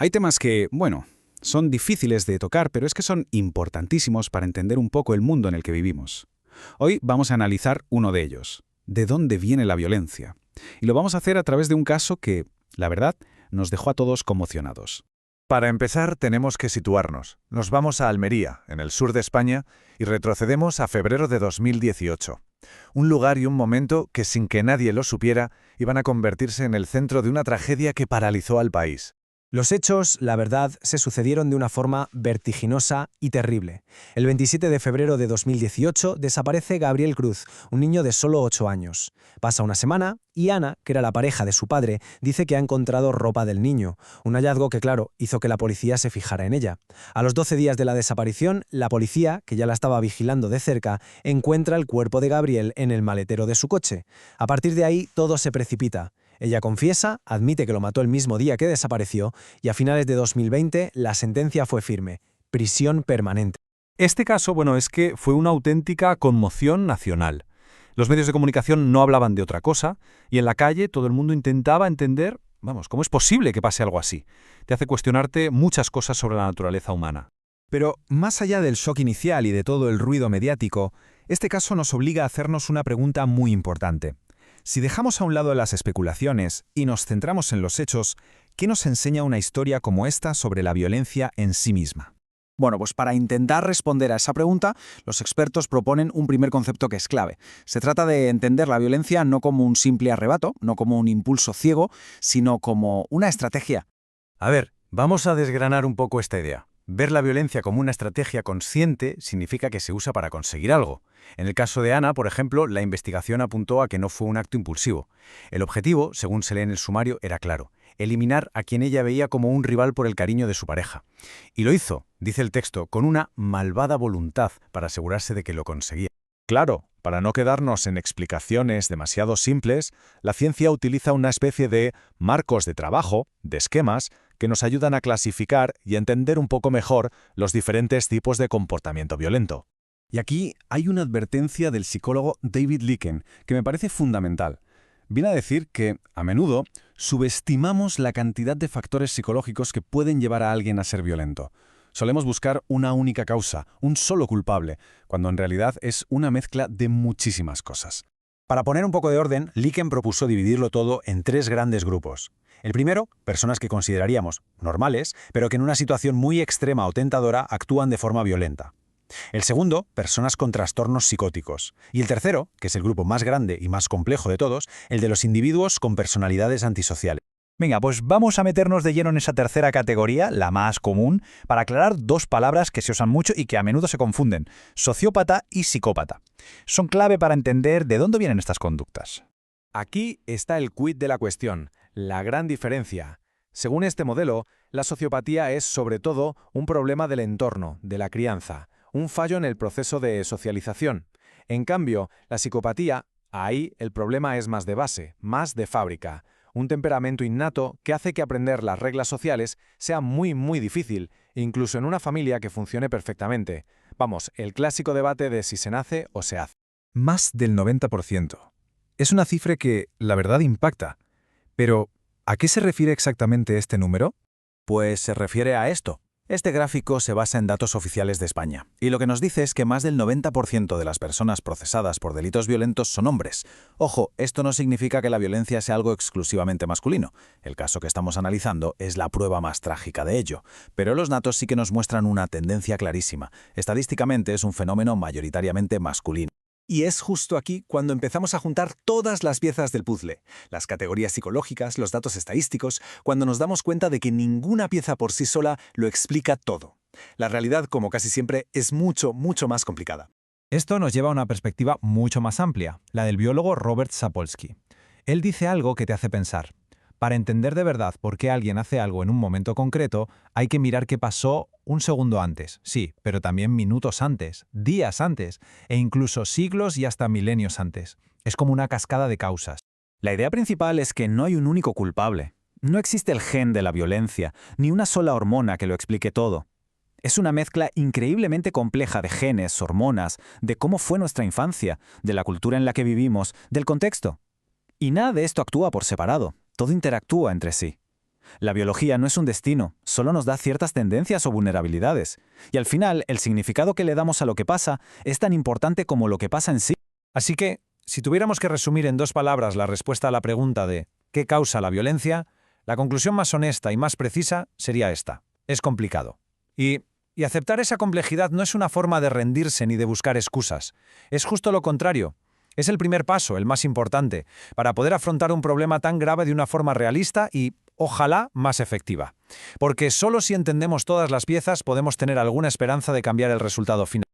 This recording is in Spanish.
Hay temas que, bueno, son difíciles de tocar, pero es que son importantísimos para entender un poco el mundo en el que vivimos. Hoy vamos a analizar uno de ellos. ¿De dónde viene la violencia? Y lo vamos a hacer a través de un caso que, la verdad, nos dejó a todos conmocionados. Para empezar, tenemos que situarnos. Nos vamos a Almería, en el sur de España, y retrocedemos a febrero de 2018. Un lugar y un momento que, sin que nadie lo supiera, iban a convertirse en el centro de una tragedia que paralizó al país. Los hechos, la verdad, se sucedieron de una forma vertiginosa y terrible. El 27 de febrero de 2018 desaparece Gabriel Cruz, un niño de solo 8 años. Pasa una semana y Ana, que era la pareja de su padre, dice que ha encontrado ropa del niño, un hallazgo que, claro, hizo que la policía se fijara en ella. A los 12 días de la desaparición, la policía, que ya la estaba vigilando de cerca, encuentra el cuerpo de Gabriel en el maletero de su coche. A partir de ahí, todo se precipita. Ella confiesa, admite que lo mató el mismo día que desapareció y a finales de 2020 la sentencia fue firme: prisión permanente. Este caso, es que fue una auténtica conmoción nacional. Los medios de comunicación no hablaban de otra cosa y en la calle todo el mundo intentaba entender, ¿cómo es posible que pase algo así? Te hace cuestionarte muchas cosas sobre la naturaleza humana. Pero, más allá del shock inicial y de todo el ruido mediático, este caso nos obliga a hacernos una pregunta muy importante. Si dejamos a un lado las especulaciones y nos centramos en los hechos, ¿qué nos enseña una historia como esta sobre la violencia en sí misma? Bueno, pues para intentar responder a esa pregunta, los expertos proponen un primer concepto que es clave. Se trata de entender la violencia no como un simple arrebato, no como un impulso ciego, sino como una estrategia. A ver, vamos a desgranar un poco esta idea. Ver la violencia como una estrategia consciente significa que se usa para conseguir algo. En el caso de Ana, por ejemplo, la investigación apuntó a que no fue un acto impulsivo. El objetivo, según se lee en el sumario, era claro: eliminar a quien ella veía como un rival por el cariño de su pareja. Y lo hizo, dice el texto, con una malvada voluntad para asegurarse de que lo conseguía. Claro, para no quedarnos en explicaciones demasiado simples, la ciencia utiliza una especie de marcos de trabajo, de esquemas, que nos ayudan a clasificar y entender un poco mejor los diferentes tipos de comportamiento violento. Y aquí hay una advertencia del psicólogo David Lykken que me parece fundamental. Viene a decir que, a menudo, subestimamos la cantidad de factores psicológicos que pueden llevar a alguien a ser violento. Solemos buscar una única causa, un solo culpable, cuando en realidad es una mezcla de muchísimas cosas. Para poner un poco de orden, Lykken propuso dividirlo todo en 3 grandes grupos. El primero, personas que consideraríamos normales, pero que en una situación muy extrema o tentadora actúan de forma violenta. El segundo, personas con trastornos psicóticos. Y el tercero, que es el grupo más grande y más complejo de todos, el de los individuos con personalidades antisociales. Venga, pues vamos a meternos de lleno en esa tercera categoría, la más común, para aclarar 2 palabras que se usan mucho y que a menudo se confunden: sociópata y psicópata. Son clave para entender de dónde vienen estas conductas. Aquí está el quid de la cuestión, la gran diferencia. Según este modelo, la sociopatía es sobre todo un problema del entorno, de la crianza, un fallo en el proceso de socialización. En cambio, la psicopatía, ahí el problema es más de base, más de fábrica. Un temperamento innato que hace que aprender las reglas sociales sea muy, muy difícil, incluso en una familia que funcione perfectamente. El clásico debate de si se nace o se hace. Más del 90%. Es una cifra que, la verdad, impacta. Pero, ¿a qué se refiere exactamente este número? Pues se refiere a esto. Este gráfico se basa en datos oficiales de España, y lo que nos dice es que más del 90% de las personas procesadas por delitos violentos son hombres. Ojo, esto no significa que la violencia sea algo exclusivamente masculino. El caso que estamos analizando es la prueba más trágica de ello, pero los datos sí que nos muestran una tendencia clarísima. Estadísticamente es un fenómeno mayoritariamente masculino. Y es justo aquí cuando empezamos a juntar todas las piezas del puzzle, las categorías psicológicas, los datos estadísticos, cuando nos damos cuenta de que ninguna pieza por sí sola lo explica todo. La realidad, como casi siempre, es mucho, mucho más complicada. Esto nos lleva a una perspectiva mucho más amplia, la del biólogo Robert Sapolsky. Él dice algo que te hace pensar. Para entender de verdad por qué alguien hace algo en un momento concreto, hay que mirar qué pasó un segundo antes, sí, pero también minutos antes, días antes, e incluso siglos y hasta milenios antes. Es como una cascada de causas. La idea principal es que no hay un único culpable. No existe el gen de la violencia, ni una sola hormona que lo explique todo. Es una mezcla increíblemente compleja de genes, hormonas, de cómo fue nuestra infancia, de la cultura en la que vivimos, del contexto. Y nada de esto actúa por separado. Todo interactúa entre sí. La biología no es un destino, solo nos da ciertas tendencias o vulnerabilidades. Y al final, el significado que le damos a lo que pasa es tan importante como lo que pasa en sí. Así que, si tuviéramos que resumir en 2 palabras la respuesta a la pregunta de ¿qué causa la violencia?, la conclusión más honesta y más precisa sería esta. Es complicado. Y aceptar esa complejidad no es una forma de rendirse ni de buscar excusas. Es justo lo contrario. Es el primer paso, el más importante, para poder afrontar un problema tan grave de una forma realista y, ojalá, más efectiva. Porque solo si entendemos todas las piezas podemos tener alguna esperanza de cambiar el resultado final.